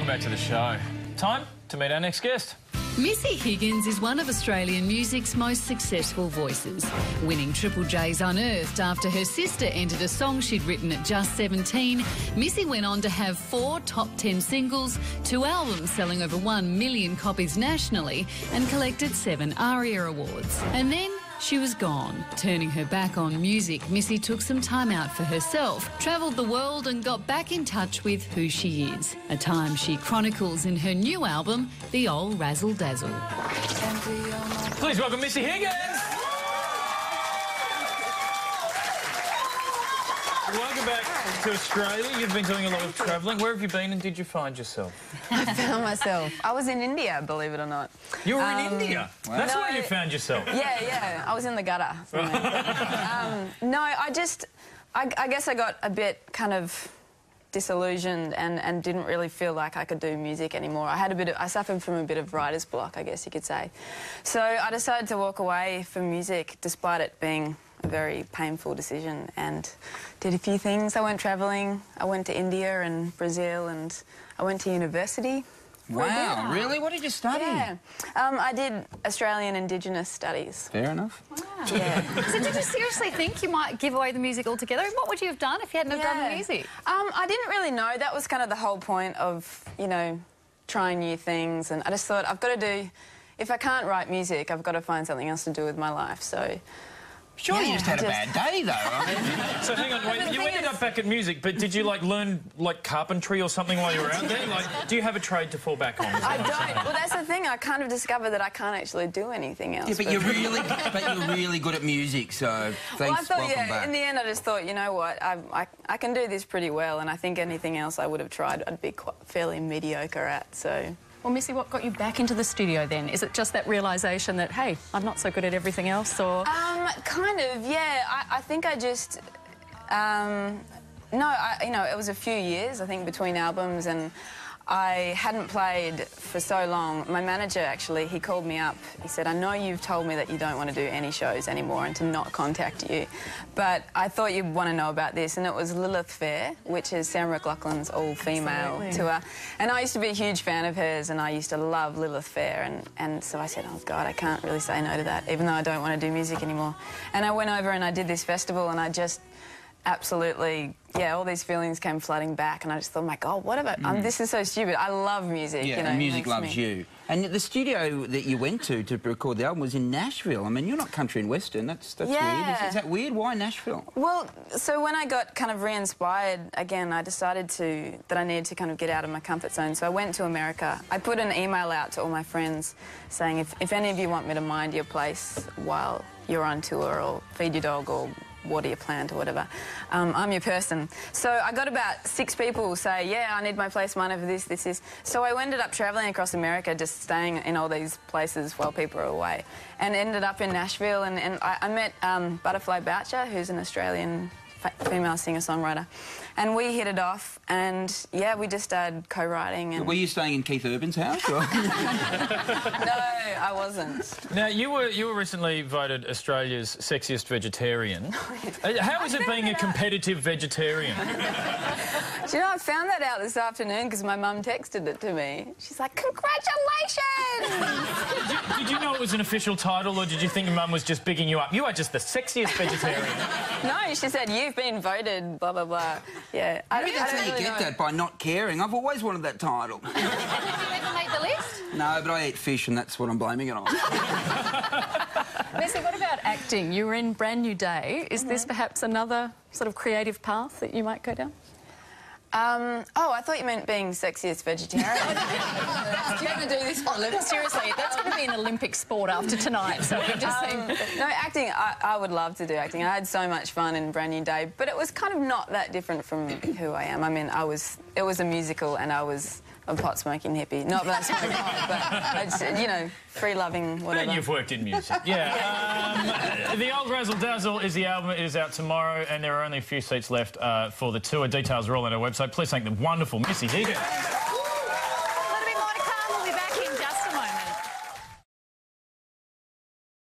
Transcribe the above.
Welcome back to the show. Time to meet our next guest. Missy Higgins is one of Australian music's most successful voices, winning Triple J's Unearthed after her sister entered a song she'd written at just 17. Missy went on to have 4 top 10 singles, 2 albums selling over 1 million copies nationally, and collected 7 ARIA awards. And then she was gone. Turning her back on music, Missy took some time out for herself, travelled the world and got back in touch with who she is, a time she chronicles in her new album, The Old Razzle Dazzle. Please welcome Missy Higgins! Welcome back to Australia. You've been doing a lot of travelling. Where have you been and did you find yourself? I found myself. I was in India, believe it or not. You were in India? Wow. That's where you found yourself? Yeah. I was in the gutter. No, I guess I got a bit kind of disillusioned and didn't really feel like I could do music anymore. I suffered from a bit of writer's block, I guess you could say. So I decided to walk away from music despite it being a very painful decision, and did a few things. I went travelling. I went to India and Brazil, and I went to university. Wow, really? What did you study? Yeah. I did Australian Indigenous Studies. Fair enough. Wow. Yeah. So did you seriously think you might give away the music altogether? What would you have done if you hadn't have done the music? I didn't really know. That was kind of the whole point of, you know, trying new things, and I just thought, I've got to do... If I can't write music, I've got to find something else to do with my life, so... Sure, you just had a bad day, though. I mean... So hang on, wait, you ended up back at music, but did you, like, learn, like, carpentry or something while you were out there? Like, do you have a trade to fall back on? I don't. Well, that's the thing. I kind of discovered that I can't actually do anything else. Yeah, but you're really good at music, so thanks, well, I thought, welcome back. In the end, I just thought, you know what, I can do this pretty well, and I think anything else I would have tried, I'd be fairly mediocre at, so... Well, Missy, what got you back into the studio then? Is it just that realisation that, hey, I'm not so good at everything else, or...? Kind of, yeah. I think I just... you know, it was a few years, I think, between albums, and I hadn't played for so long. My manager, actually, he called me up. He said, I know you've told me that you don't want to do any shows anymore and to not contact you, but I thought you'd want to know about this. And it was Lilith Fair, which is Sam McLaughlin's all-female tour. And I used to be a huge fan of hers, and I used to love Lilith Fair. And so I said, oh, God, I can't really say no to that, even though I don't want to do music anymore. And I went over and I did this festival, and I just... absolutely, yeah, all these feelings came flooding back, and I just thought, my God, what about... this is so stupid. I love music, yeah, you know. and music loves you. And the studio that you went to record the album was in Nashville. I mean, you're not country and western. That's weird. Is that weird? Why Nashville? Well, so when I got kind of re-inspired again, I decided that I needed to kind of get out of my comfort zone. So I went to America. I put an email out to all my friends saying, if any of you want me to mind your place while you're on tour, or feed your dog, or water your plant, or whatever, I'm your person. So I got about 6 people say, yeah, I need my place minded for this is. So I ended up travelling across America, just staying in all these places while people are away, and ended up in Nashville, and I met Butterfly Boucher, who's an Australian female singer-songwriter, and we hit it off, and yeah, we just started co-writing. And... Were you staying in Keith Urban's house? Or? No, I wasn't. Now, you were recently voted Australia's sexiest vegetarian. How is it being a competitive vegetarian? Do you know, I found that out this afternoon because my mum texted it to me. She's like, congratulations! Did you know it was an official title, or did you think your mum was just bigging you up? You are just the sexiest vegetarian. No, she said, you've been voted, blah, blah, blah. Yeah. Maybe that's how you get that, by not caring. I've always wanted that title. Did you ever make the list? No, but I eat fish, and that's what I'm blaming it on. Missy, what about acting? You were in Brand New Day. Is this perhaps another sort of creative path that you might go down? Oh, I thought you meant being sexiest vegetarian. You're going to do this for a living? Seriously, that's going to be an Olympic sport after tonight, so it just seemed... No, acting, I would love to do acting. I had so much fun in Brand New Day, but it was kind of not that different from who I am. I mean, it was a musical, and I was a pot-smoking hippie. Not that I smoke pot, but, I just, you know, free-loving, whatever. And you've worked in music. Yeah. The Old Razzle Dazzle is the album. It is out tomorrow, and there are only a few seats left for the tour. Details are all on our website. Please thank the wonderful Missy Higgins.